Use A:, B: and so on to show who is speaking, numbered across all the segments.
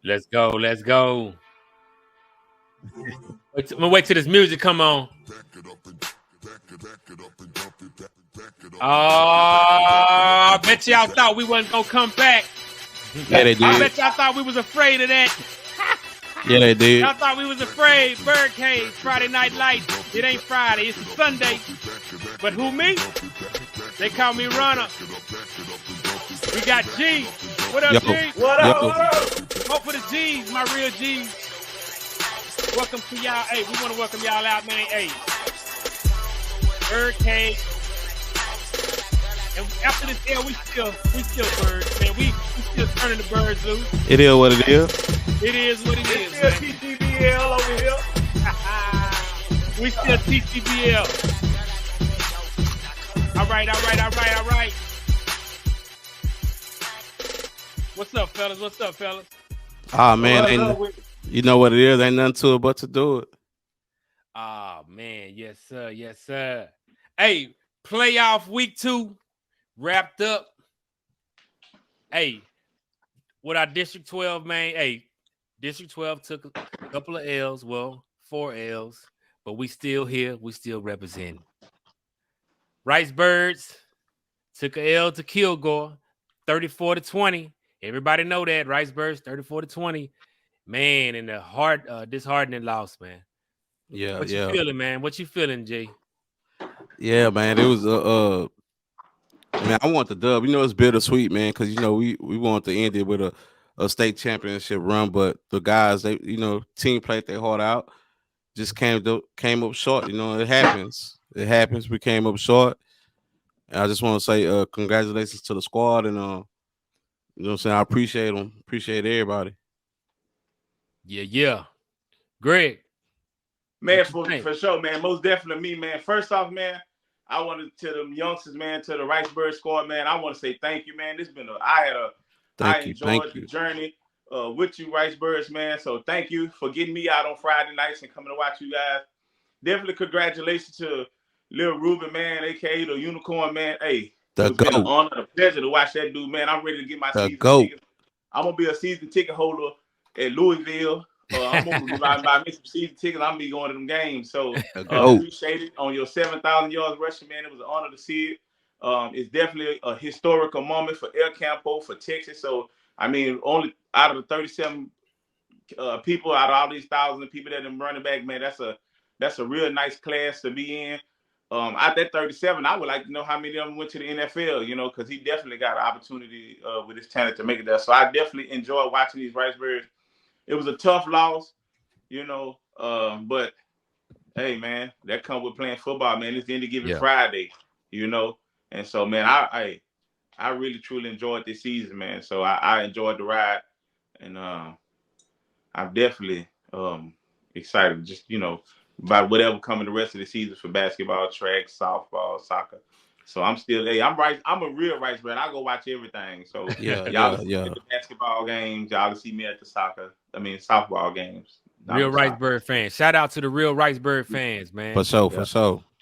A: Let's go. Let's go. I'm gonna wait till this music come on. I bet y'all thought we wasn't gonna come back.
B: Yeah, they did.
A: I bet y'all thought we was afraid of that.
B: Yeah, they did.
A: Y'all thought we was afraid. BirdCage, Friday Night Lights. It ain't Friday, it's a Sunday. But who, me? They call me Runner. We got G. What up, G?
C: What up?
B: Yo.
C: What up?
A: Hope for the G's, my real G's. Welcome to y'all. Hey, we want to welcome y'all out, man. Hey, BirdCage. And after this air, we still birds, man. We still turning the birds loose.
B: It is what it is.
A: It is what it is,
C: Still
A: man.
C: TTBL over here.
A: We still TTBL. All right. What's up, fellas?
B: Ah, man,
C: What's
B: ain't,
C: up with it?
B: you know what it is. Ain't nothing to it but to do it.
A: Oh, man. Yes, sir. Hey, playoff week 2 wrapped up. Hey, with our District 12, man. Hey, District 12 took a couple of L's. Well, 4 L's. But we still here. We still representing. Ricebirds took a L to Kilgore, 34-20. Everybody know that. Ricebirds, 34-20. Man, and the disheartening loss, man.
B: Yeah,
A: What
B: yeah.
A: you feeling, man? What you feeling, G?
B: Yeah, man. It was man, I want the dub. You know, it's bittersweet, man, because you know we want to end it with a state championship run, but the guys, they team played their heart out, just came up short. You know, it happens. It happens. We came up short. And I just want to say congratulations to the squad, and you know what I'm saying, I appreciate them. Appreciate everybody.
A: Yeah. Greg.
C: Man,
A: What you
C: for
A: think?
C: sure, man. Most definitely me, man. First off, man, I wanted to them youngsters, man, to the Ricebird squad, man. I want to say thank you, man. I
B: Thank
C: enjoyed the
B: you.
C: journey with you, Ricebirds, man. So thank you for getting me out on Friday nights and coming to watch you guys. Definitely congratulations to Lil Ruben, man, aka the Unicorn, man. Hey,
B: The
C: it's been an
B: GOAT.
C: honor and a pleasure to watch that dude, man. I'm ready to get my
B: The
C: season
B: GOAT.
C: tickets. I'm gonna be a season ticket holder at Louisville. I'm gonna buy me some season tickets. I'm gonna be going to them games. So
B: The GOAT.
C: appreciate it on your 7,000 yards rushing, man. It was an honor to see it. It's definitely a historical moment for El Campo, for Texas. So I mean, only out of the 37 people, out of all these thousands of people that are running back, man, that's a real nice class to be in. Out that 37, I would like to know how many of them went to the NFL, you know, because he definitely got an opportunity with his talent to make it there. So I definitely enjoy watching these Ricebirds. It was a tough loss, you know, but hey, man, that comes with playing football, man. It's the end of giving Friday, you know, and so, man, I really truly enjoyed this season, man. So I enjoyed the ride, and I'm definitely excited, just about whatever coming the rest of the season for basketball, track, softball, soccer. So I'm still, hey, I'm a real rice man. I go watch everything. So y'all see me at the basketball games, y'all see me at the softball games.
A: Real Ricebird fans. Shout out to the real Ricebird fans, man.
B: For sure.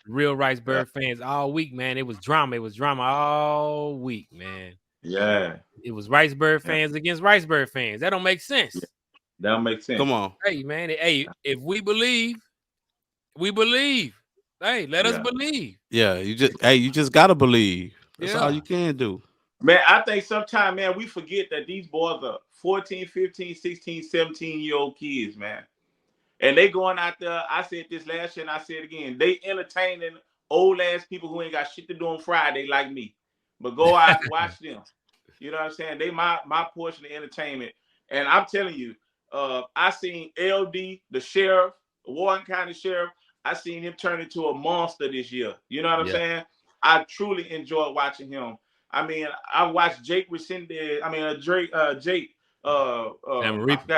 A: Real Ricebird fans all week, man. It was drama all week, man.
C: Yeah.
A: It was Ricebird fans against Ricebird fans. That don't make sense.
C: Yeah. That don't make sense.
B: Come on.
A: Hey, man. Hey, if we believe, we believe. Hey, let us believe.
B: Yeah, you just gotta believe. That's all you can do.
C: Man, I think sometimes, man, we forget that these boys are 14, 15, 16, 17-year-old kids, man. And they going out there, I said this last year and I say it again, they entertaining old-ass people who ain't got shit to do on Friday like me. But go out and watch them. You know what I'm saying? They my portion of entertainment. And I'm telling you, I seen LD, the sheriff, Warren County Sheriff, I seen him turn into a monster this year. You know what I'm saying? I truly enjoy watching him. I mean, I watched Jake Resendez. I mean, Jake. I forgot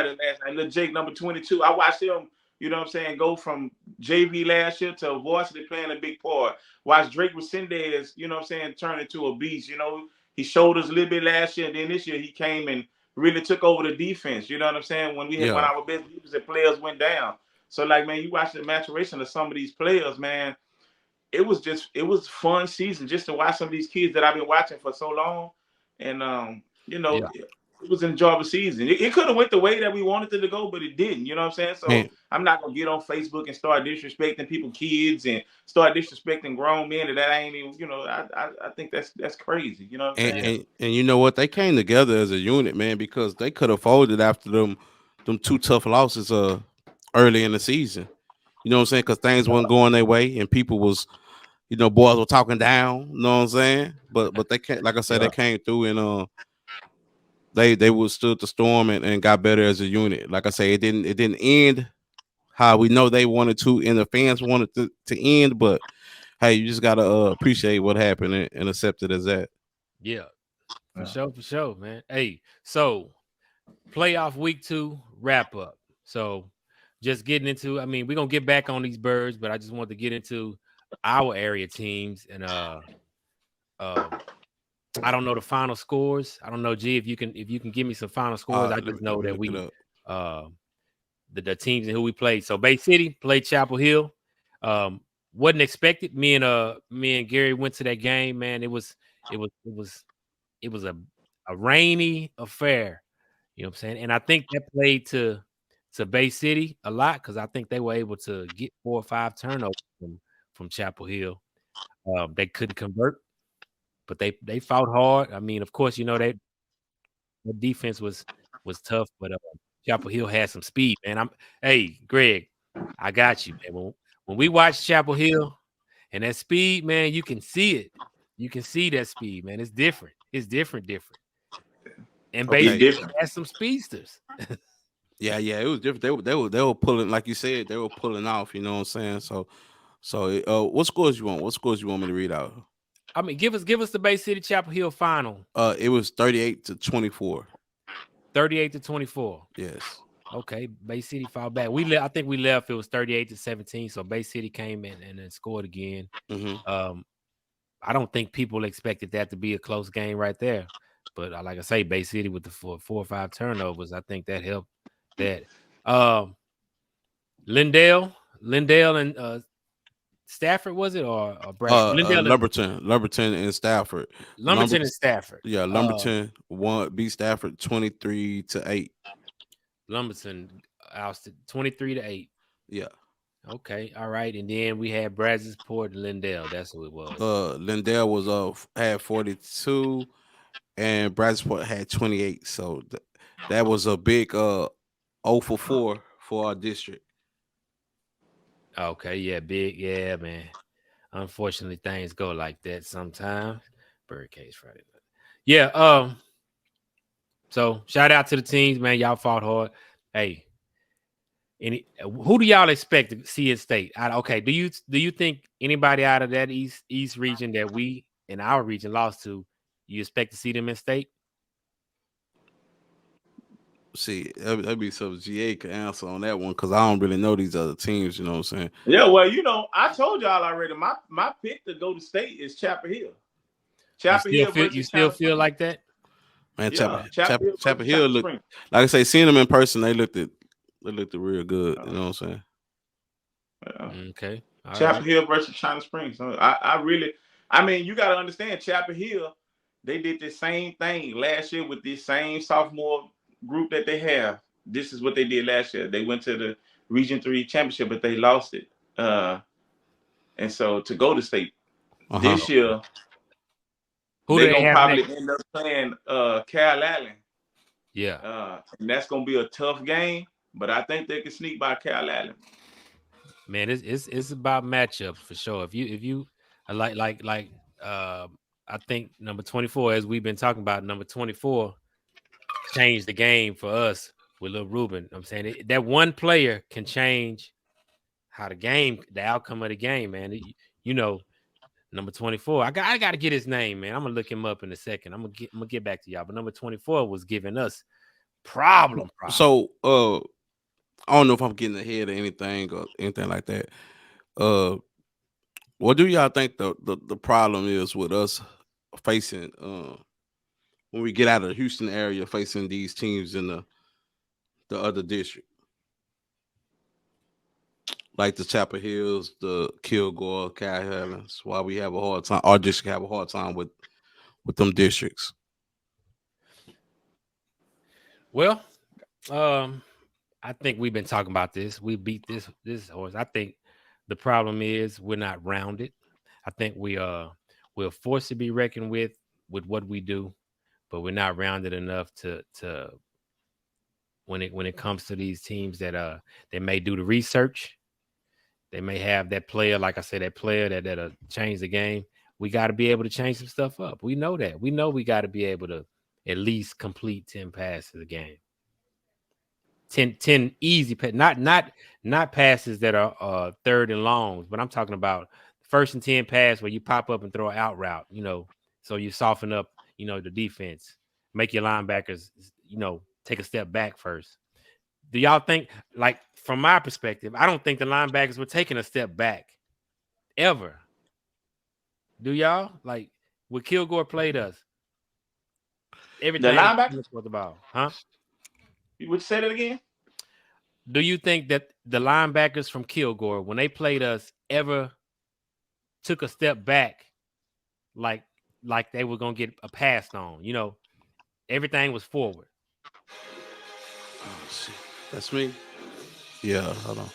C: his last name. Little Jake, number 22. I watched him. You know what I'm saying? Go from JV last year to varsity playing a big part. Watch Drake Resendez. You know what I'm saying? Turn into a beast. You know, he showed us a little bit last year, and then this year he came and really took over the defense. You know what I'm saying? When we had one of our best defensive players went down. So, like, man, you watch the maturation of some of these players, man. It was a fun season just to watch some of these kids that I've been watching for so long. And, it was an enjoyable season. It could have went the way that we wanted it to go, but it didn't. You know what I'm saying? So
B: Man,
C: I'm not gonna get on Facebook and start disrespecting people, kids, and start disrespecting grown men. And that ain't even. I think that's crazy. You know what I'm
B: and,
C: saying?
A: Yeah,
B: and and you know what? They came together as a unit, man, because they could have folded after them two tough losses early in the season. You know what I'm saying? Because things weren't going their way, and people was, boys were talking down. You know what I'm saying? But they can't, like I said, they
C: Yeah.
B: came through and they withstood the storm and got better as a unit. Like I say, it didn't end how we know they wanted to, and the fans wanted to end. But hey, you just gotta appreciate what happened and accept it as that.
A: yeah,
C: Yeah.
A: for sure, man. Hey, so playoff week 2 wrap up. So just getting into, I mean, we're gonna get back on these birds, but I just want to get into our area teams and um I don't know the final scores. I don't know, G, if you can give me some final scores. I
B: Let
A: just
B: me,
A: know
B: let me
A: that
B: look it
A: we
B: up.
A: uh the teams and who we played. So Bay City played Chapel Hill. Um wasn't expected. Me and Gary went to that game, man. It was a rainy affair. You know what I'm saying? And I think that played to Bay City a lot because I think they were able to get 4 or 5 turnovers from Chapel Hill. They couldn't convert, but they fought hard. I mean, of course, the defense was tough, but Chapel Hill had some speed, man. Hey, Greg, I got you, man. When we watch Chapel Hill and that speed, man, you can see it. You can see that speed, man. It's different. It's different. And Bay
C: It's
B: Okay.
A: City
C: different.
A: has some speedsters.
B: Yeah, it was different. They were pulling, like you said, they were pulling off. You know what I'm saying? So what scores you want? What scores you want me to read out?
A: I mean, give us the Bay City Chapel Hill final,
B: It was 38-24.
A: 38-24.
B: Yes.
A: Okay, Bay City fought back. I think we left. It was 38-17. So Bay City came in and then scored again.
B: Mm-hmm.
A: Um, I don't think people expected that to be a close game right there. But like I say, Bay City with the four or five turnovers, I think that helped. That Lindale and Stafford, was it, or Brad? Lindale and
B: Lumberton and Stafford. Lumber
A: Lumberton and Stafford.
B: Yeah, Lumberton won beat Stafford 23-8.
A: Lumberton ousted 23-8.
B: Yeah.
A: Okay, all right. And then we had Brazosport and Lindale. That's who it was.
B: Lindell was had 42 and Bradsport had 28. So that was a big 0 for 4 for our district.
A: Okay, yeah, big, yeah, man. Unfortunately, things go like that sometimes. BirdCage Friday. Yeah. So shout out to the teams, man. Y'all fought hard. Hey, who do y'all expect to see in state? Okay, do you think anybody out of that east region that we in our region lost to, you expect to see them in state?
B: See, that'd be so GA can answer on that one because I don't really know these other teams. You know what I'm saying?
C: Yeah, well, I told y'all already. My pick to go to state is Chapel Hill.
A: You
C: Chapel
A: still
C: Hill
A: feel you
C: versus
A: still
C: China
A: feel
C: Spring.
A: like that?
B: Man,
C: Yeah, Chapel Hill
B: Chapel
C: versus
B: Hill
C: China
B: look,
C: Spring.
B: like I say, seeing them in person, they looked real good. You know what I'm saying?
C: Yeah.
A: Okay, all
C: Chapel
A: right.
C: Hill versus China Springs. So I mean, you got to understand, Chapel Hill, they did the same thing last year with this same sophomore group that they have. This is what they did last year. They went to the Region 3 championship, but they lost it. And so to go to state
B: Uh-huh.
C: this year,
A: Who do
C: they're
A: they
C: gonna
A: have
C: probably
A: next?
C: end up playing Cal Allen.
A: Yeah,
C: And that's gonna be a tough game, but I think they can sneak by Cal Allen.
A: man, it's about matchups for sure. If you like uh, I think number 24, as we've been talking about, number 24 changed the game for us with Lil Ruben. I'm saying that one player can change the outcome of the game, man. You know, number 24. I got to get his name, man. I'm gonna look him up in a second. I'm gonna get back to y'all. But number 24 was giving us problem.
B: So I don't know if I'm getting ahead of anything or anything like that. Uh, what do y'all think the problem is with us facing when we get out of the Houston area facing these teams in the other district, like the Chapel Hills, the Kilgore, Cow Highlands? Why we have a hard time? Our district have a hard time with them districts.
A: Well, I think we've been talking about this. We beat this horse. I think the problem is we're not rounded. I think we're forced to be reckoned with what we do, but we're not rounded enough to when it comes to these teams that they may do the research. They may have that player, like I said, that player that'll change the game. We got to be able to change some stuff up. We know that. We know we got to be able to at least complete 10 passes a game. 10 easy not passes that are third and longs, but I'm talking about first and 10 pass where you pop up and throw an out route, so you soften up, the defense, make your linebackers, take a step back first. Do y'all think, like, from my perspective, I don't think the linebackers were taking a step back ever. Do y'all? Like, when Kilgore played us, everything
C: The linebackers?
A: was the ball, huh?
C: You would say that again?
A: Do you think that the linebackers from Kilgore, when they played us, ever took a step back, like they were gonna get a pass on? Everything was forward.
B: Oh, shit. That's me. Yeah, hold on.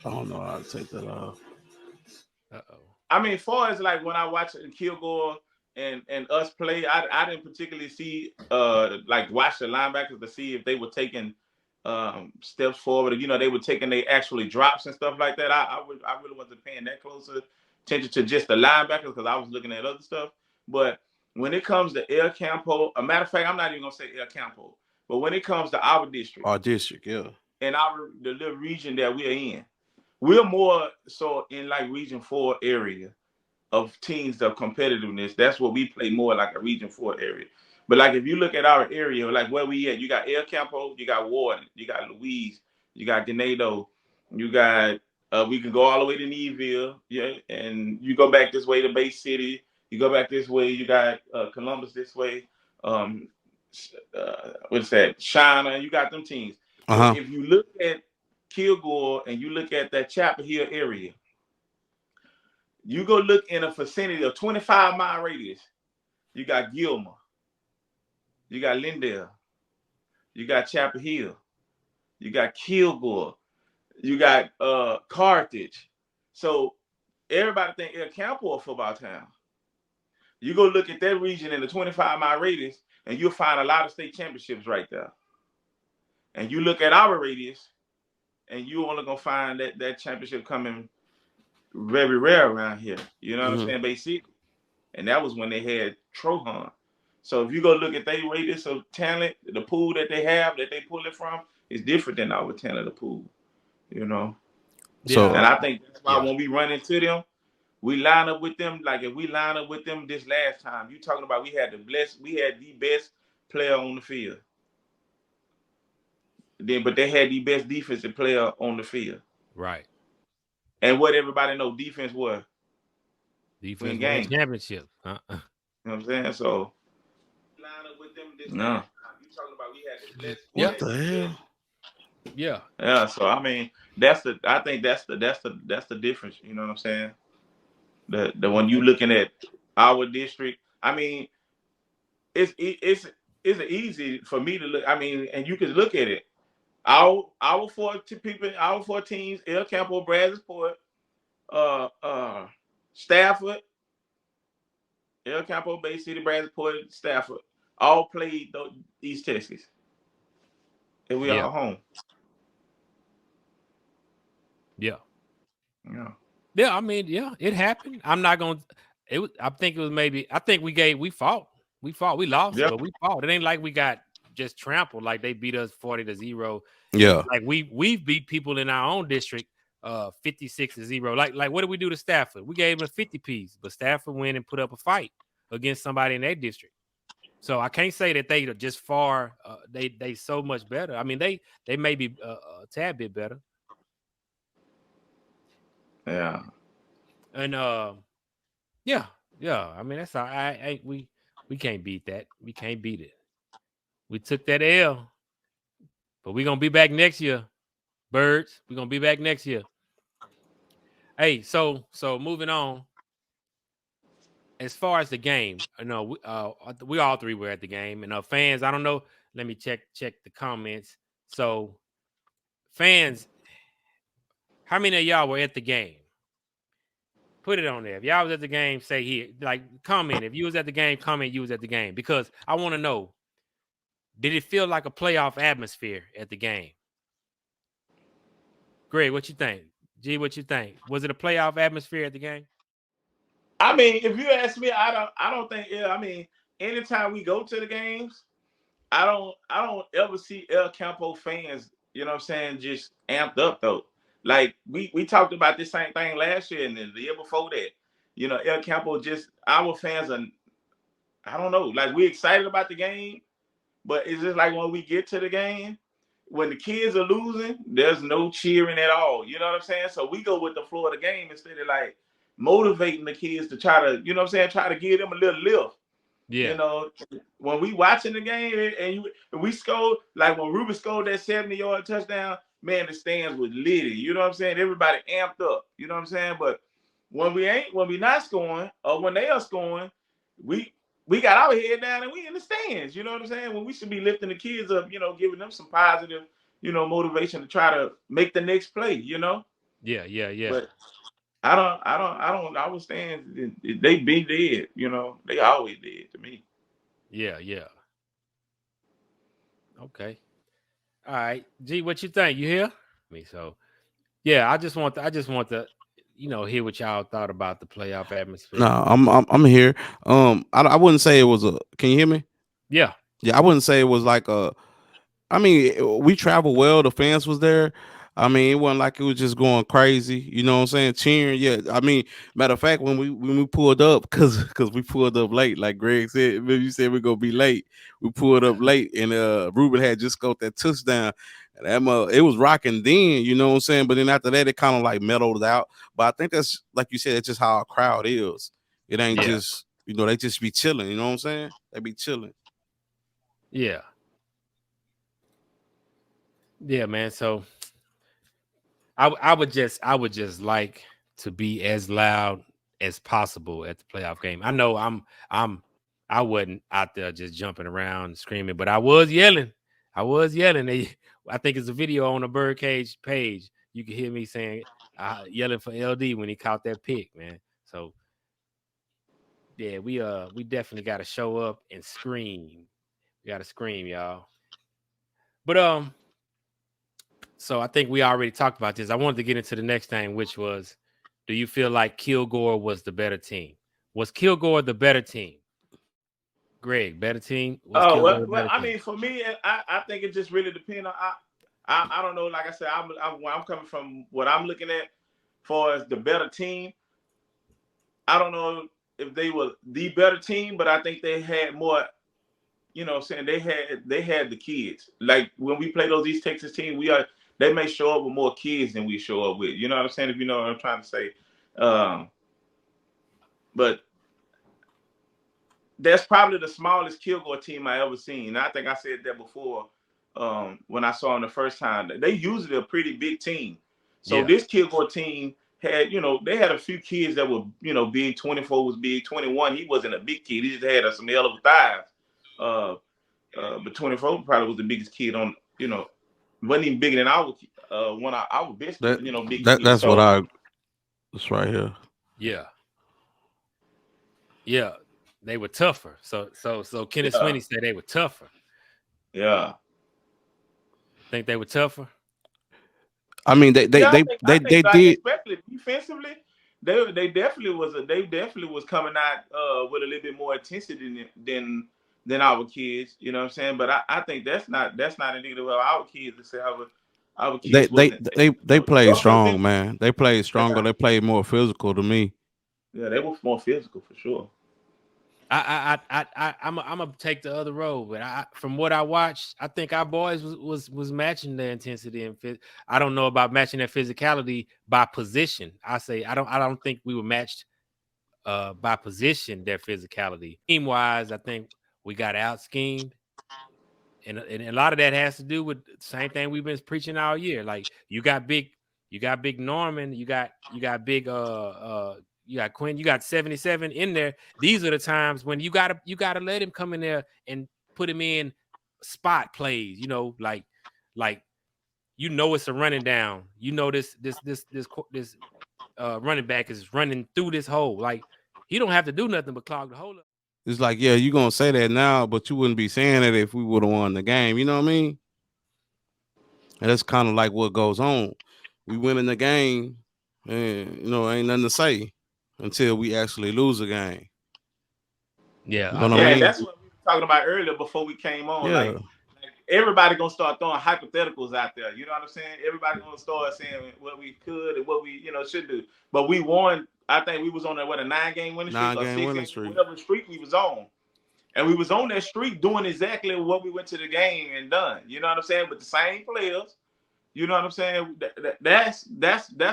B: I don't know how to take that off.
C: I mean, far as like when I watch Kilgore and us play, I didn't particularly see like watch the linebackers to see if they were taking steps forward. They were taking they actually drops and stuff like that. I really wasn't paying that closer attention to just the linebackers because I was looking at other stuff. But when it comes to El Campo, a matter of fact, I'm not even gonna say El Campo, but when it comes to our district,
B: yeah,
C: and the little region that we're in, we're more so in like Region 4 area of teams of competitiveness. That's what we play, more like a Region 4 area. But like if you look at our area, like where we at, you got El Campo, you got Warden, you got Louise, you got Ganado, you got we can go all the way to Neville, yeah, and you go back this way to Bay City, you go back this way, you got Columbus this way, what's that, China, you got them teams.
B: Uh-huh.
C: If you look at Kilgore and you look at that Chapel Hill area, you go look in a vicinity of 25-mile radius. You got Gilmer, you got Lindale, you got Chapel Hill, you got Kilgore, you got Carthage. So everybody think El Campo a football town. You go look at that region in the 25-mile radius, and you'll find a lot of state championships right there. And you look at our radius, and you're only gonna find that championship coming very rare around here. You know what I'm saying? Bay City. And that was when they had Trohan. So if you go look at their radius of talent, the pool that they have that they pull it from is different than our talent pool.
B: So,
C: and I think that's why when we run into them, we line up with them. Like if we line up with them this last time, you talking about we had the best player on the field. But they had the best defensive player on the field.
A: Right.
C: And what everybody know, defense was.
A: Defense win championship.
C: You know what I'm saying? So line up with them this last time. You talking about we had the best.
B: What the hell?
A: Yeah.
C: Yeah. So I mean, I think that's the difference. You know what I'm saying? The when you looking at our district, I mean, it's easy for me to look. I mean, and you can look at it. Our four teams: El Campo, Brazosport, Stafford, El Campo, Bay City, Brazosport, Stafford, all played East Texas, and we all home.
A: Yeah.
C: Yeah.
A: Yeah, I mean, yeah, it happened. I'm not gonna. I think it was maybe. I think we fought. We lost, but we fought. It ain't like we got just trampled. Like they beat us 40-0.
B: Yeah,
A: like we've beat people in our own district 56-0. Like what did we do to Stafford? We gave them a 50 piece, but Stafford went and put up a fight against somebody in their district. So I can't say that they are just far. They so much better. I mean, they may be a tad bit better.
C: Yeah.
A: And yeah. I mean, that's all. We can't beat that. We can't beat it. We took that L, but we're gonna be back next year. Birds, we're gonna be back next year. Hey, so moving on. as far as the game, we all three were at the game, and fans. I don't know. Let me check the comments. So, fans, how many of y'all were at the game? Put it on there. If y'all was at the game, say here, like comment. If you was at the game, comment you was at the game, because I want to know, did it feel like a playoff atmosphere at the game? Greg, what you think? G, what you think? Was it a playoff atmosphere at the game?
C: I mean, if you ask me, I don't think. Yeah, I mean, anytime we go to the games, I don't ever see El Campo fans, you know what I'm saying, just amped up though. Like we talked about this same thing last year and the year before that. You know, El Campo, just our fans are, I don't know, like we excited about the game, but it's just like when we get to the game, when the kids are losing, there's no cheering at all. You know what I'm saying? So we go with the flow of the game instead of like motivating the kids to try to, you know what I'm saying, try to give them a little lift.
A: Yeah.
C: You know, when we watching the game and we scored, like when Ruben scored that 70-yard touchdown, man, the stands was litty. You know what I'm saying? Everybody amped up. You know what I'm saying? But when we not scoring, or when they are scoring, we got our head down and we in the stands. You know what I'm saying? When we should be lifting the kids up, you know, giving them some positive, you know, motivation to try to make the next play. You know?
A: Yeah.
C: But I was saying they be dead, you know. They always did to me.
A: Yeah. Okay. All right. G, what you think? You hear me? So yeah, I just want to, hear what y'all thought about the playoff atmosphere.
B: No, I'm here. I wouldn't say it was a. Can you hear me?
A: Yeah.
B: Yeah, I wouldn't say it was like a. I mean, we traveled well. The fans was there. I mean, it wasn't like it was just going crazy. You know what I'm saying? Cheering. Yeah. I mean, matter of fact, when we pulled up, because we pulled up late, like Greg said, remember you said we're gonna be late. We pulled up late, and Ruben had just scored that touchdown. And it was rocking then. You know what I'm saying? But then after that, it kind of like mellowed out. But I think that's like you said, that's just how our crowd is. It ain't
A: Yeah.
B: just they just be chilling. You know what I'm saying? They be chilling.
A: Yeah. Yeah, man. So I would just like to be as loud as possible at the playoff game. I know I wasn't out there just jumping around screaming, but I was yelling. I think it's a video on the BirdCage page. You can hear me saying yelling for LD when he caught that pick, man. So yeah, we definitely got to show up and scream. We got to scream, y'all. But so I think we already talked about this. I wanted to get into the next thing, which was, do you feel like Kilgore was the better team? Was Kilgore the better team? Greg, better team? Was
C: Oh
A: Kilgore the
C: well,
A: better
C: I
A: team?
C: mean, for me, I think it just really depends on. I don't know. Like I said, I'm coming from what I'm looking at, for as the better team. I don't know if they were the better team, but I think they had more. You know, what I'm saying they had the kids. Like when we play those East Texas teams, they may show up with more kids than we show up with. You know what I'm saying? If you know what I'm trying to say. Um, but that's probably the smallest Kilgore team I ever seen. I think I said that before when I saw them the first time. They usually a pretty big team. So
A: Yeah.
C: this Kilgore team had, they had a few kids that were, big. 24 was big. 21, he wasn't a big kid. He just had some hell of thighs. But 24 probably was the biggest kid on, wasn't even bigger than our best,
B: That
C: big
B: that
C: kid.
B: that's what
C: So
B: I. It's right here.
A: Yeah. They were tougher. So Kenneth
C: yeah,
A: Sweeney said they were tougher.
C: yeah.
A: Think they were tougher?
B: I mean,
C: Yeah, I think
B: they
C: like
B: did.
C: especially defensively, they definitely was coming out with a little bit more intensity than our kids. You know what I'm saying? But I think that's not indicative of our kids to say our
B: They
C: kids
B: they
C: wasn't.
B: they they played
C: Some of
B: strong,
C: them,
B: man. They played stronger.
C: yeah,
B: They played more physical to me.
C: yeah, they were more physical for sure.
A: I'm gonna take the other road, but from what I watched, I think our boys was matching their intensity and I don't know about matching their physicality by position. I don't think we were matched by position their physicality. Team wise, I think we got out schemed, and a lot of that has to do with the same thing we've been preaching all year. Like you got big Norman, you got big Quinn, you got 77 in there. These are the times when you gotta let him come in there and put him in spot plays. Like it's a running down. This running back is running through this hole. Like he don't have to do nothing but clog the hole up.
B: It's like, yeah, you're gonna say that now, but you wouldn't be saying it if we would have won the game. You know what I mean? And that's kind of like what goes on. We win in the game, and ain't nothing to say until we actually lose a game.
A: Yeah,
B: you know what I mean?
C: That's what we were talking about earlier before we came on.
B: Yeah.
C: Like everybody gonna start throwing hypotheticals out there. You know what I'm saying? Everybody gonna start saying what we could and what we should do. But we won. I think we was on a 9-game winning streak or 6-game, whatever streak we was on. And we was on that streak doing exactly what we went to the game and done. You know what I'm saying? With the same players. You know what I'm saying? That's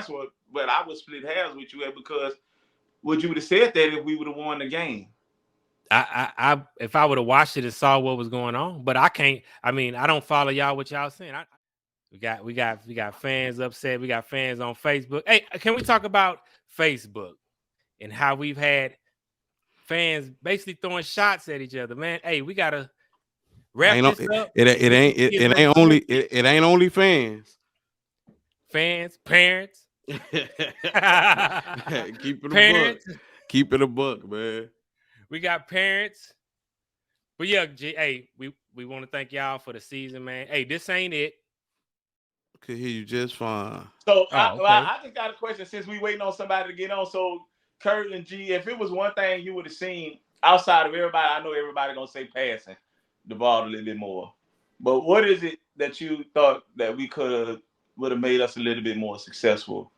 C: what I would split hairs with you at, because would you would have said that if we would have won the game?
A: I if I would have watched it and saw what was going on, but I can't. I mean, I don't follow y'all what y'all saying. We got fans upset. We got fans on Facebook. Hey, can we talk about Facebook and how we've had fans basically throwing shots at each other, man? Hey, we gotta wrap this up.
B: It ain't only fans.
A: Fans, parents.
B: Keep it parents. A buck. Keep it a buck, man.
A: We got parents. But yeah, hey, we want to thank y'all for the season, man. Hey, this ain't it.
B: Could hear you just fine.
C: So I just got a question, since we waiting on somebody to get on. So Kurt and G, if it was one thing you would have seen outside of everybody, I know everybody gonna say passing the ball a little bit more. But what is it that you thought that we would have made us a little bit more successful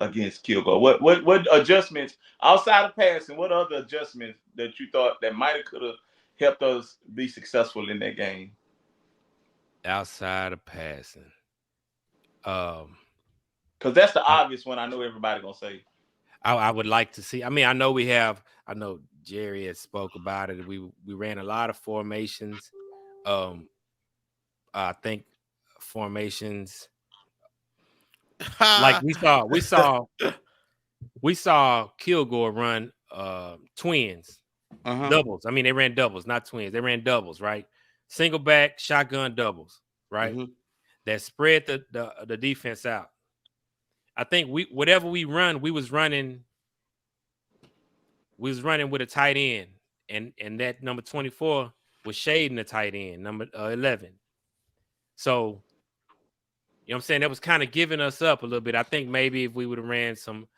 C: against Kilgore? What adjustments outside of passing? What other adjustments that you thought that might have could have helped us be successful in that game?
A: Outside of passing,
C: because that's the obvious one. I know everybody gonna say.
A: I would like to see. I mean, I know Jerry had spoke about it. We ran a lot of formations. I think formations like we saw Kilgore run twins, doubles. I mean, they ran doubles, not twins. They ran doubles, right? Single back, shotgun doubles, right? Mm-hmm. That spread the defense out. I think whatever we run, we was running with a tight end, and that number 24 was shading the tight end, number 11. So, you know what I'm saying? That was kind of giving us up a little bit. I think maybe if we would have ran some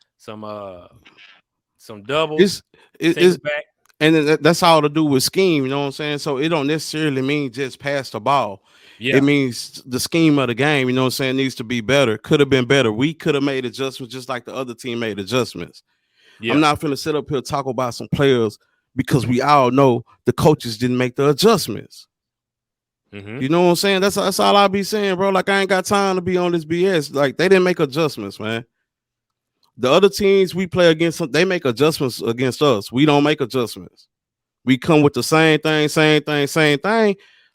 A: doubles, back.
B: And that's all to do with scheme, you know what I'm saying? So it don't necessarily mean just pass the ball. Yeah. It means the scheme of the game, you know what I'm saying, needs to be better. Could have been better. We could have made adjustments just like the other team made adjustments. Yeah. I'm not finna sit up here and talk about some players because we all know the coaches didn't make the adjustments. Mm-hmm. You know what I'm saying? That's all I be saying, bro. Like, I ain't got time to be on this BS. Like, they didn't make adjustments, man. The other teams we play against, they make adjustments against us. We don't make adjustments. We come with the same thing.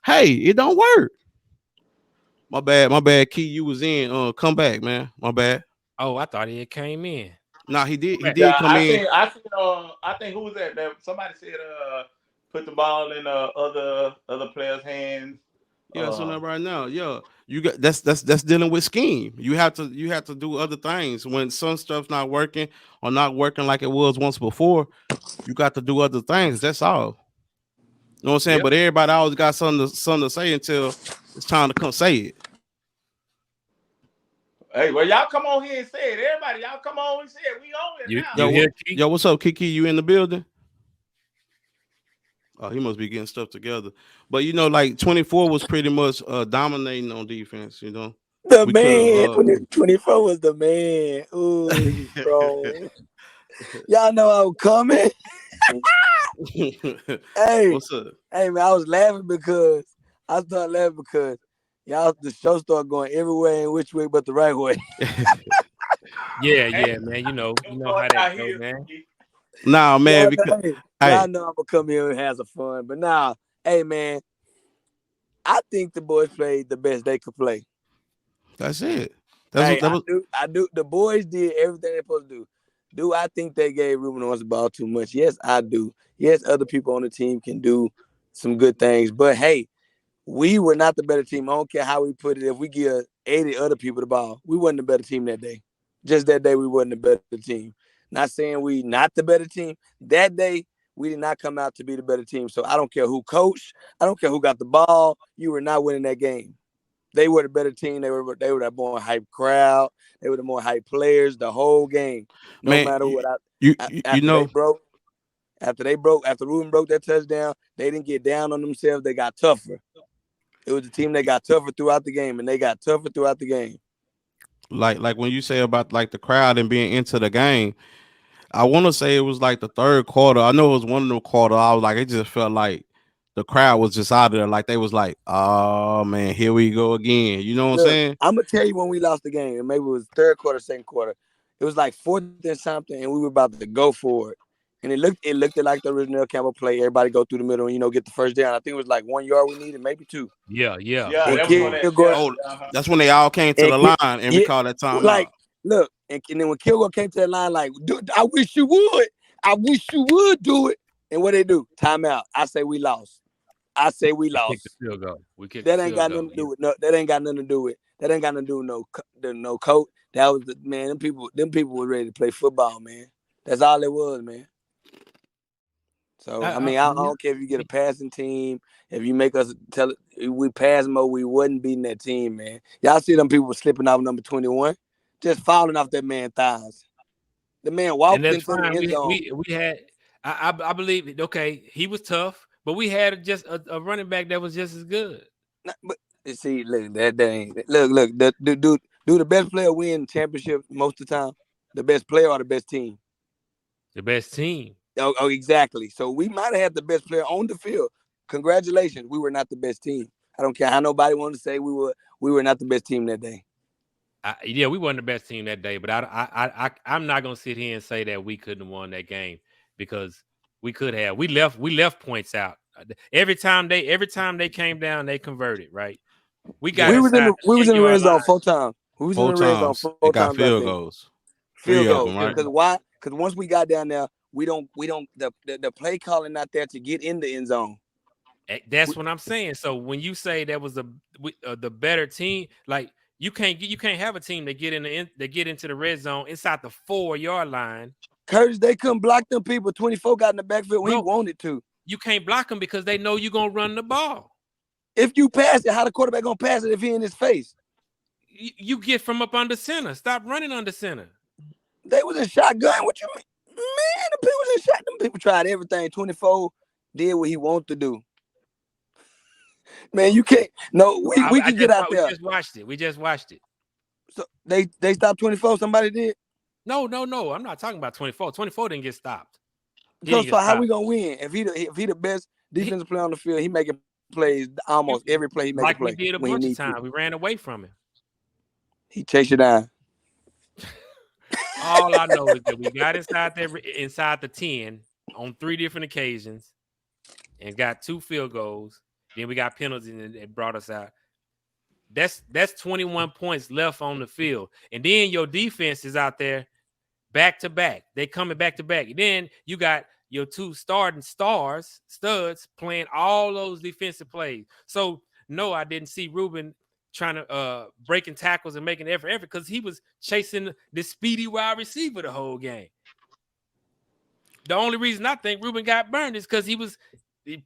B: Hey, it don't work. My bad. Key, you was in. Come back, man. My bad.
A: Oh, I thought he came in.
B: No, he did. He did come in.
C: I think who was that? Somebody said put the ball in other players' hands.
B: Yeah, so now right now, yeah, you got that's dealing with scheme. You have to do other things when some stuff's not working or not working like it was once before. You got to do other things. That's all. You know what I'm saying? Yep. But everybody always got something to say until it's time to come say it.
C: Hey, well, y'all come on here and say it. Everybody, y'all come on and say it. We on it now.
B: Yo, what's up, Kiki? You in the building? Oh, he must be getting stuff together. But, like 24 was pretty much dominating on defense, The
D: man, 24 was the man. Ooh, bro. Y'all know I was coming. Hey, what's up? Hey, man, I started laughing because the show started going everywhere and which way but the right way.
A: yeah, man. You know how that goes, man.
B: Nah, man, because
D: I know I'm gonna come here and have some fun, but hey, man, I think the boys played the best they could play.
B: That's it.
D: I do. The boys did everything they're supposed to do. Do I think they gave Ruben Owens the ball too much? Yes, I do. Yes, other people on the team can do some good things, but hey, we were not the better team. I don't care how we put it. If we give 80 other people the ball, we wasn't the better team that day. Just that day, we wasn't the better team. Not saying we not the better team. That day, we did not come out to be the better team. So I don't care who coached. I don't care who got the ball. You were not winning that game. They were the better team. They were the more hype crowd. They were the more hype players the whole game. No
B: Man,
D: matter what.
B: you
D: After they
B: know,
D: broke, after Ruben broke that touchdown, they didn't get down on themselves. They got tougher. It was a team that got tougher throughout the game, and they got tougher throughout the game.
B: like when you say about like the crowd and being into the game, I want to say it was like the third quarter. I know it was one of the quarter. I was like, it just felt like the crowd was just out of there. Like they was like, oh man, here we go again. You know what I'm
D: Look,
B: saying?
D: I'm gonna tell you when we lost the game, and maybe it was third quarter, second quarter. It was like fourth and something, and we were about to go for it. And it looked like the original Campo play. Everybody go through the middle and get the first down. I think it was like 1 yard we needed, maybe 2.
A: Yeah.
C: Yeah,
D: And
C: that was on that.
D: Kilgore,
B: Oh, that's when they all came to the line and we called that
D: like
B: timeout.
D: look, and then when Kilgore came to that line, like, dude, I wish you would. I wish you would do it. And what they do? Timeout. I say we lost. I say we
A: Kick the
D: lost.
A: field goal. We kicked
D: That
A: the
D: ain't
A: field
D: got
A: goal.
D: nothing to do with no. That ain't got nothing to do with. That ain't got nothing to do with no coach. That was the man. Them people were ready to play football, man. That's all it was, man. So I mean, I don't care if you get a passing team. If you make us tell it, we pass more, we wasn't beating that team, man. Y'all see them people slipping off number 21, just falling off that man's thighs. The man
A: And
D: walked
A: that's
D: into the
A: fine.
D: end zone.
A: We had. I believe. Okay, he was tough, but we had just a running back that was just as good.
D: But see, look, that ain't look. Do the best player win championships most of the time? The best player or the best team?
A: The best team.
D: Oh, exactly. So we might have had the best player on the field. Congratulations, we were not the best team. I don't care how nobody wanted to say we were not the best team that day.
A: Yeah, we weren't the best team that day, but I'm not gonna sit here and say that we couldn't have won that game because we could have. We left points out every time they came down, they converted. Right, we got
D: We was in the red zone 4 times. We was in
B: Four
D: the red zone
B: times.
D: 4
B: It got
D: times.
B: field goals.
D: Field
B: Three of
D: goals.
B: them, right?
D: Because why? Because once we got down there, we don't the play calling not there to get in the end zone.
A: That's what I'm saying. So when you say that was the better team, like you can't have a team that get into the red zone inside the 4-yard line.
D: Curtis, they couldn't block them people. 24 got in the backfield when he wanted to.
A: You can't block them because they know you're gonna run the ball.
D: If you pass it, how the quarterback gonna pass it if he in his face?
A: You get from up under center. Stop running under center.
D: They was in shotgun. What you mean? Man, the people was in shotgun. Them people tried everything. 24 did what he wanted to do. Man, you can't. No, we can get out there.
A: We just watched it.
D: So they stopped 24. Somebody did.
A: No. I'm not talking about 24. 24 didn't get stopped.
D: So how we gonna win if he the best defensive player on the field? He making plays almost every play. He make
A: like
D: a play.
A: We did a bunch of times. We ran away from him.
D: He chased you down.
A: All I know is that we got inside the 10 on 3 different occasions and got 2 field goals. Then we got penalties and it brought us out. That's 21 points left on the field. And then your defense is out there back to back. They coming back to back. Then you got your 2 starting studs playing all those defensive plays. So no, I didn't see Ruben trying to breaking tackles and making effort because he was chasing the speedy wide receiver the whole game. The only reason I think Ruben got burned is because he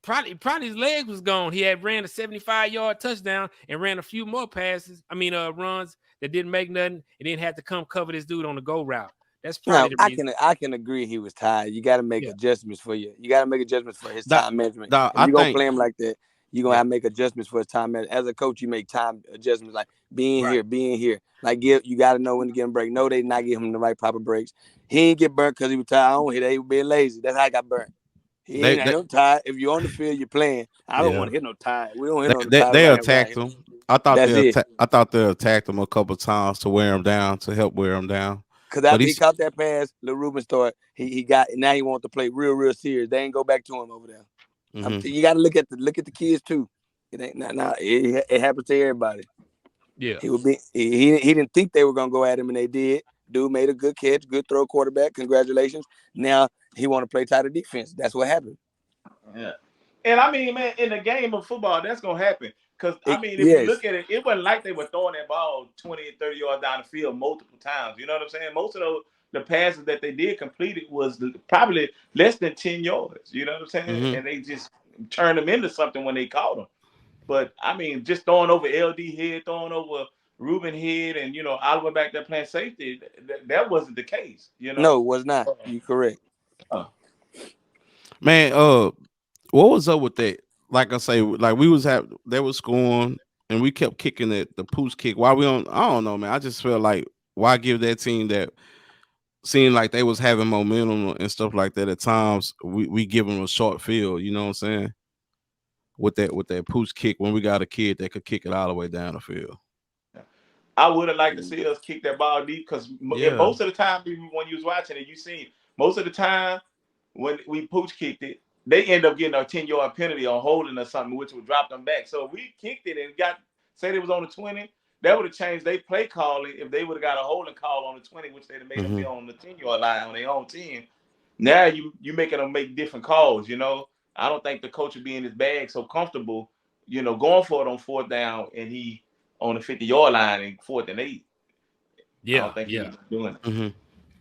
A: probably his leg was gone. He had ran a 75-yard touchdown and ran a few more runs that didn't make nothing and then had to come cover this dude on the go route. That's probably the reason.
D: I can agree he was tired. You got to make adjustments for you. You got to make adjustments for his time management. If you're going to play him like that, you're going to have to make adjustments for his time management. As a coach, you make time adjustments like being here. Like you got to know when to give him a break. No, they not give him the right proper breaks. He ain't get burnt because he was tired. I don't hit that. He was being lazy. That's how I got burnt. He ain't no tired. If you're on the field, you're playing. I don't want to hit no tired. We don't hit no tired.
B: They attacked him. I thought they attacked him a couple of times to wear him down, to help wear him down.
D: Because after he caught that pass, Lil Ruben started. He got now he wants to play real serious. They ain't go back to him over there. Mm-hmm. You got to look at the kids too. It ain't it happens to everybody.
A: Yeah,
D: he didn't think they were gonna go at him, and they did. dude made a good catch, good throw, quarterback. Congratulations. Now he want to play tighter defense. That's what happened.
C: Yeah. And I mean, man, in the game of football, that's gonna happen. Because I mean, if you
D: Yes.
C: look at it, it wasn't like they were throwing that ball 20 and 30 yards down the field multiple times. You know what I'm saying? Most of the passes that they did complete it was probably less than 10 yards. You know what I'm saying?
B: Mhm.
C: And they just turned them into something when they caught them. But I mean, just throwing over LD head, throwing over Ruben head, and Oliver back there playing safety, that wasn't the case.
D: No, it was not. You correct.
B: Man, what was up with that? Like I say, like they was scoring and we kept kicking the pooch kick. Why we on? I don't know, man. I just felt like why give that team that seemed like they was having momentum and stuff like that at times. We give them a short field. You know what I'm saying? With that pooch kick when we got a kid that could kick it all the way down the field.
C: I would have liked to see us kick that ball deep because most of the time when you was watching it, you seen most of the time when we pooch kicked it, they end up getting a 10-yard penalty on holding or something, which would drop them back. So if we kicked it and say it was on the 20, that would have changed their play calling if they would have got a holding call on the 20, which they'd have made them be on the 10-yard line on their own 10. Now you making them make different calls, I don't think the coach would be in his bag so comfortable, going for it on 4th down and he on the 50-yard line and 4th and 8.
A: Yeah,
C: I don't think he's doing it.
B: Mm-hmm.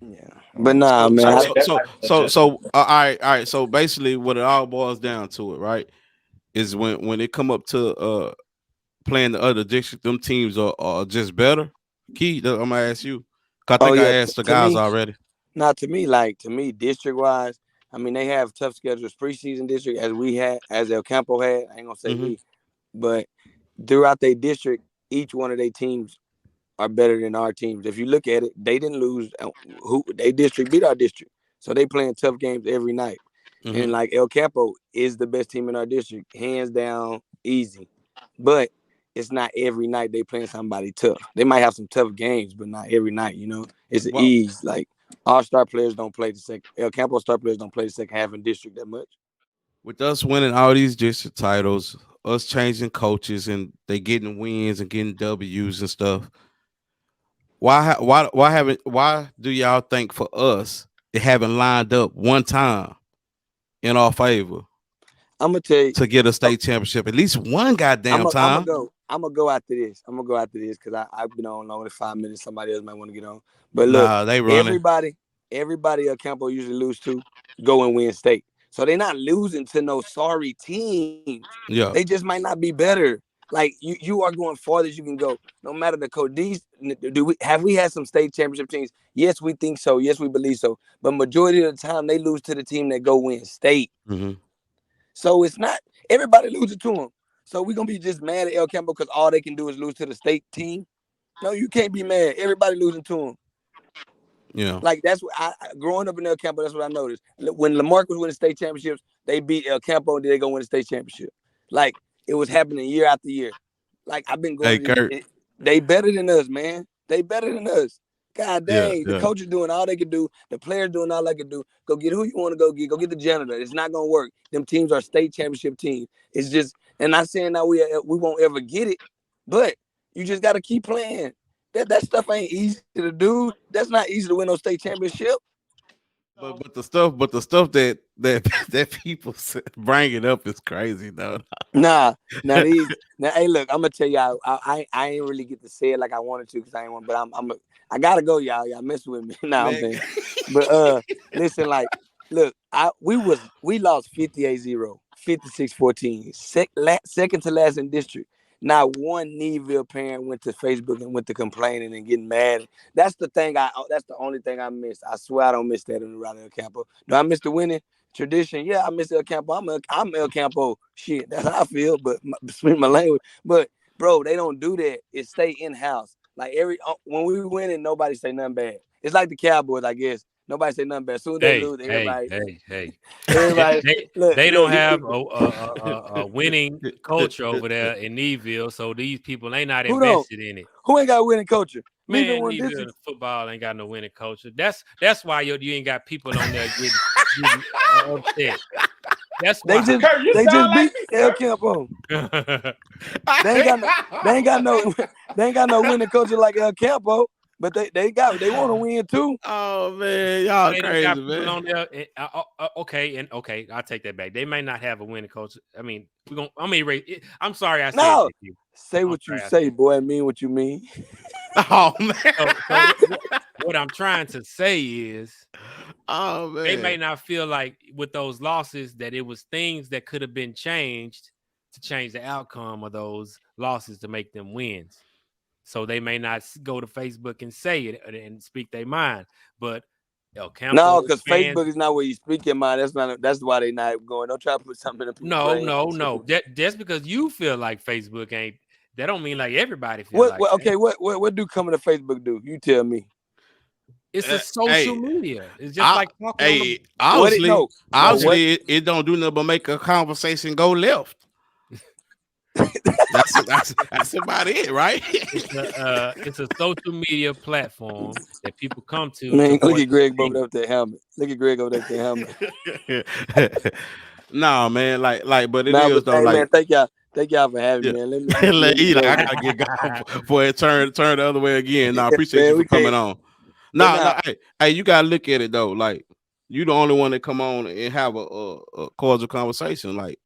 D: Yeah, but nah, man.
B: All right. So basically, what it all boils down to, it right, is when it come up to playing the other district, them teams are just better. Key, I'm gonna ask you. I think I asked the guys already.
D: Not to me, district wise, I mean they have tough schedules preseason district as El Campo had. I ain't gonna say we, but throughout their district, each one of their teams are better than our teams. If you look at it, they didn't lose. They district beat our district, so they playing tough games every night. And like El Campo is the best team in our district, hands down, easy. But it's not every night they playing somebody tough. They might have some tough games, but not every night. It's an ease. Like our star players don't play the second. El Campo star players don't play the second half in district that much.
B: With us winning all these district titles, us changing coaches, and they getting wins and getting W's and stuff. Why do y'all think for us it haven't lined up one time in our favor?
D: I'm gonna tell you
B: to get a state championship at least one goddamn time.
D: I'm gonna go after this. Because I've been on only 5 minutes. Somebody else might want to get on. But look,
B: they running.
D: Everybody El Campo usually lose to go and win state. So they're not losing to no sorry teams.
B: Yeah,
D: they just might not be better. Like you are going farther as you can go. No matter the code. Have we had some state championship teams? Yes, we think so. Yes, we believe so. But majority of the time, they lose to the team that go win state. So it's not everybody losing to them. So we're gonna be just mad at El Campo because all they can do is lose to the state team. No, you can't be mad. Everybody losing to them.
B: Yeah,
D: like that's what growing up in El Campo. That's what I noticed. When Lamarck was winning state championships, they beat El Campo and then they go win the state championship. Like it was happening year after year. Like I've been going. They better than us, man. They better than us. God dang, the coach is doing all they can do. The players doing all they can do. Go get who you want to go get. Go get the janitor. It's not gonna work. Them teams are state championship teams. It's just, and not saying that we won't ever get it, but you just got to keep playing. That stuff ain't easy to do. That's not easy to win no state championship.
B: But the stuff that people bring it up is crazy though.
D: Now, hey, look, I'm gonna tell y'all, I ain't really get to say it like I wanted to because I ain't want, but I gotta go, y'all. Y'all mess with me. I'm saying, but listen, like, look, we lost 58-0, 56-14, second to last in district. Not one Neeville parent went to Facebook and went to complaining and getting mad. That's the thing. That's the only thing I missed. I swear I don't miss that in the round El Campo. Do I miss the winning tradition? Yeah, I miss El Campo. I'm El Campo. Shit, that's how I feel. But speak my language. But bro, they don't do that. It stay in house. Like when we win it, nobody say nothing bad. It's like the Cowboys, I guess. Nobody say nothing bad. As soon as they lose, everybody.
A: Everybody. They don't have a winning culture over there in Neeville, so these people ain't not invested in it.
D: Who ain't got a winning culture?
A: Man, Neeville football ain't got no winning culture. That's why you ain't got people on there getting upset. That's why
D: they just beat El Campo. They ain't got no winning culture like El Campo. But they want to win too.
B: Oh man, y'all
A: They don't
B: crazy,
A: got people
B: man.
A: on there. Okay, I'll take that back. They may not have a winning coach. I mean, I'm sorry I said
D: No,
A: that to you.
D: say what you say, boy, and mean what you mean.
B: Oh man.
A: So what I'm trying to say is,
B: Oh man.
A: they may not feel like with those losses that it was things that could have been changed to change the outcome of those losses to make them wins. So they may not go to Facebook and say it and speak their mind, but Campo
D: No, because
A: fans,
D: Facebook is not where you speak your mind. That's why they not going. Don't try to put something in people's brain.
A: no. Just because you feel like Facebook ain't, that don't mean like everybody feels like
D: okay, what do coming to Facebook do? You tell me.
A: it's a social media. It's just like talking on the,
B: obviously it don't do nothing but make a conversation go left. That's about it, right?
A: It's a social media platform that people come to.
D: Man, look at Greg over there with that helmet. Look at Greg over there with that helmet.
B: Nah, man, but it is though.
D: Hey,
B: like,
D: man, thank y'all for having me, man. Let me
B: I gotta get gone before it turn the other way again. Nah, I appreciate you for coming on. Hey, you gotta look at it though. Like, you the only one that come on and have a cordial conversation. Like,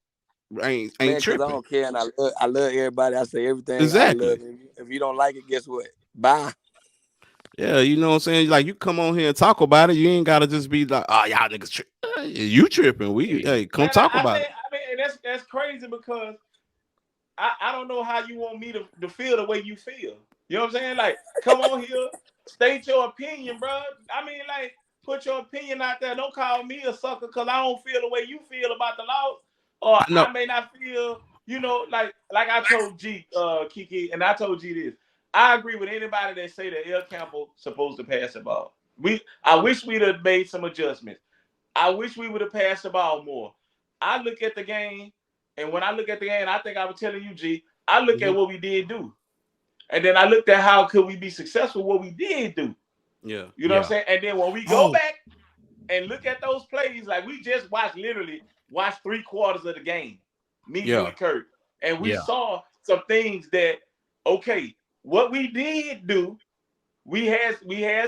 B: ain't tripping.
D: I don't care, and I love everybody. I say everything.
B: Exactly.
D: I love it. If you don't like it, guess what? Bye.
B: Yeah, you know what I'm saying? Like, you come on here and talk about it. You ain't gotta just be like, oh, y'all niggas tripping. You tripping. Come talk about it.
C: I mean, that's crazy because I don't know how you want me to feel the way you feel. You know what I'm saying? Like, come on here, state your opinion, bro. I mean, like, put your opinion out there. Don't call me a sucker because I don't feel the way you feel about the law. Or I may not feel, like I told Kiki, and I told G this. I agree with anybody that say that El Campo supposed to pass the ball. I wish we'd have made some adjustments. I wish we would have passed the ball more. I look at the game, and when I look at the game, I think I was telling you, G, I look at what we did do. And then I looked at how could we be successful, what we did do.
B: Yeah.
C: You know what I'm saying? And then when we go back and look at those plays, like we just watched 3/4 of the game, me and Kurt. And we saw some things that, okay, what we did do, we had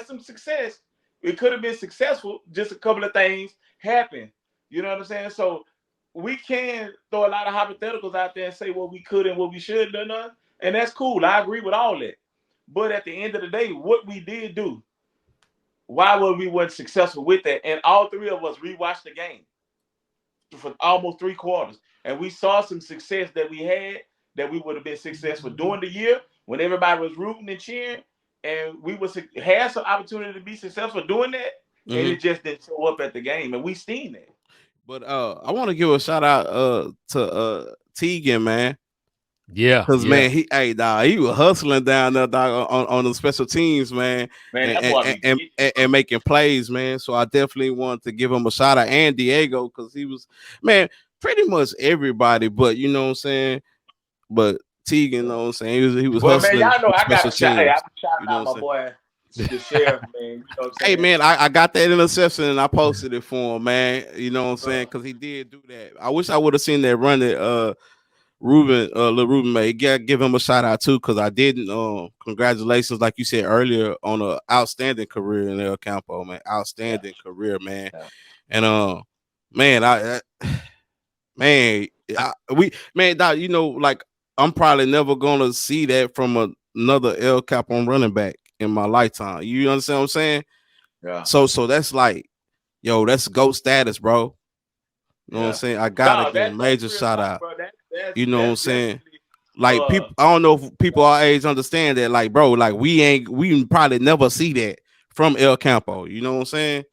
C: some success. It could have been successful. Just a couple of things happened. You know what I'm saying? So we can throw a lot of hypotheticals out there and say what we could and what we should have done. And that's cool. I agree with all that. But at the end of the day, what we did do, why were we weren't successful with that? And all three of us rewatched the game for almost 3/4. And we saw some success that we had that we would have been successful during the year when everybody was rooting and cheering. And we had some opportunity to be successful doing that. And it just didn't show up at the game. And we seen that.
B: But I want to give a shout out to Tegan, man.
A: Yeah,
B: because man, he was hustling down there, dog, on the special teams, man, and making plays, man. So I definitely want to give him a shout out, and Diego, because he was, man, pretty much everybody, but you know what I'm saying. But Tegan, you know what I'm saying, he was hustling.
C: Man, y'all know I got
B: special
C: to
B: teams.
C: shout out my boy, the sheriff, man. You know what I'm saying?
B: Hey, man, I got that interception and I posted it for him, man. You know what I'm saying, because he did do that. I wish I would have seen that run that Lil Ruben made. Give him a shout out too, because I didn't. Congratulations, like you said earlier, on an outstanding career in El Campo, man. Outstanding career, man. Yeah. And man, Doc, you know, like I'm probably never gonna see that from another El Campo running back in my lifetime. You understand what I'm saying?
C: Yeah.
B: So that's like, yo, that's GOAT status, bro. You know what I'm saying? I gotta give a major shout out. You know what I'm saying? Like people, I don't know if people our age understand that. Like, bro, like we probably never see that from El Campo. You know what I'm saying?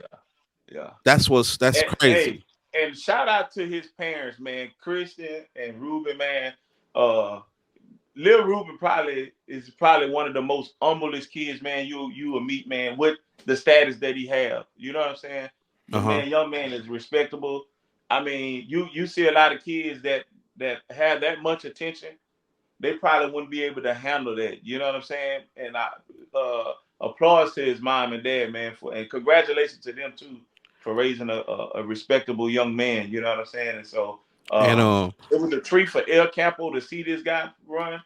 C: Yeah.
B: That's crazy.
C: Hey, and shout out to his parents, man, Christian and Ruben, man. Lil Ruben is probably one of the most humblest kids, man, you will meet, man, with the status that he have. You know what I'm saying? Man, young man is respectable. I mean, you see a lot of kids that have that much attention, they probably wouldn't be able to handle that. You know what I'm saying? And I applause to his mom and dad, man, and congratulations to them too for raising a respectable young man. You know what I'm saying? And so it was a treat for El Campo to see this guy run,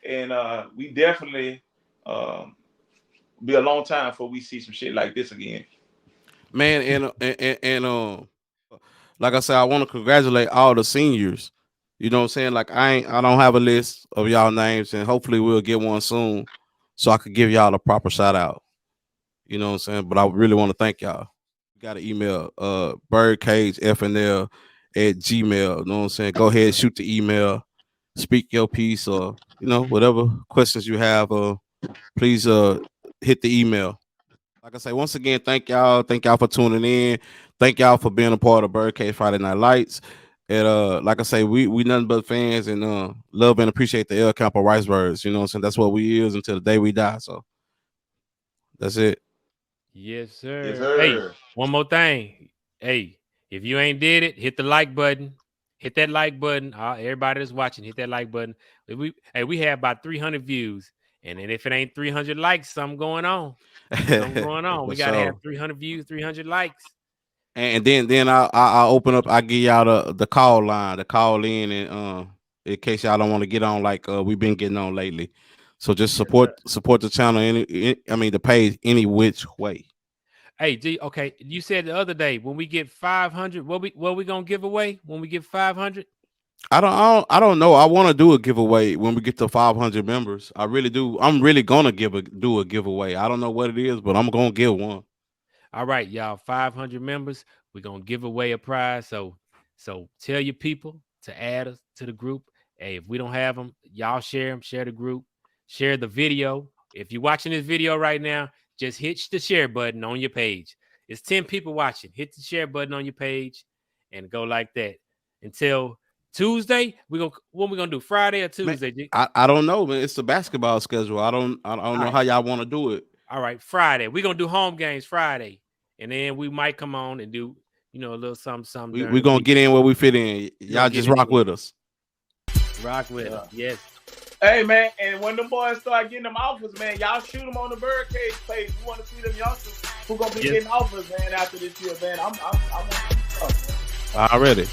C: and we definitely be a long time before we see some shit like this again.
B: Man, and like I said, I want to congratulate all the seniors. You know what I'm saying? Like I don't have a list of y'all names, and hopefully we'll get one soon, so I could give y'all a proper shout out. You know what I'm saying? But I really want to thank y'all. You got an email, BirdCage FNL at Gmail. You know what I'm saying? Go ahead, shoot the email, speak your piece, or whatever questions you have. Please hit the email. Like I say, once again, thank y'all. Thank y'all for tuning in. Thank y'all for being a part of BirdCage Friday Night Lights. And like I say, we nothing but fans and love and appreciate the El Campo Ricebirds. You know what I'm saying? That's what we is until the day we die. So that's it.
A: Yes, sir.
C: Yes, sir.
A: Hey, one more thing. Hey, if you ain't did it, hit the like button. Hit that like button. Everybody that's watching, hit that like button. We have about 300 views. And then if it ain't 300 likes, something going on. Something going on. We got to have 300 views, 300 likes.
B: And then I'll open up. I give y'all the call line, the call in, and in case y'all don't want to get on like we've been getting on lately. So just support the channel the page any which way.
A: Hey, okay. You said the other day when we get 500, what we gonna give away when we get 500?
B: I don't know. I want to do a giveaway when we get to 500 members. I really do. I'm really gonna do a giveaway. I don't know what it is, but I'm gonna give one.
A: All right, y'all. 500 members. We're gonna give away a prize. So tell your people to add us to the group. Hey, if we don't have them, y'all share them. Share the group. Share the video. If you're watching this video right now, just hit the share button on your page. It's 10 people watching. Hit the share button on your page and go like that. Until Tuesday, what we gonna do? Friday or Tuesday?
B: Man, I don't know, man. It's the basketball schedule. I don't know how y'all want to do it.
A: All right, Friday. We're gonna do home games Friday. And then we might come on and do, a little something.
B: We're going to get in where we fit in. Y'all just rock with us.
A: Rock with us, yes.
C: Hey, man, and when them boys start getting them offers, man, y'all shoot them on the BirdCage page. We want to see them youngsters who going to be getting offers, man, after this year, man. I want to see stuff, man.
B: Already.